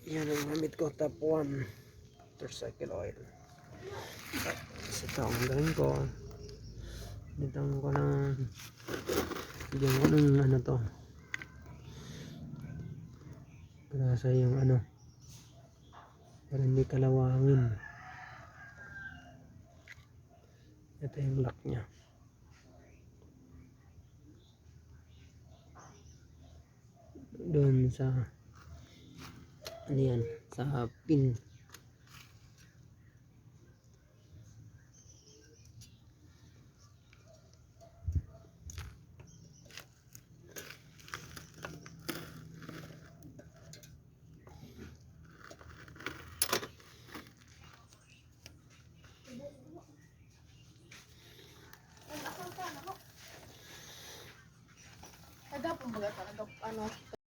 Yan ang gamit ko, top 1 motorcycle oil. Tapos ito ang gawin ko, dito ko ng bigyan ko ng ano to para sa yung ano, para hindi kalawangin. Ito yung lock nya. Doon sa ano yan, sa pin. Nagapong baga ka, ano?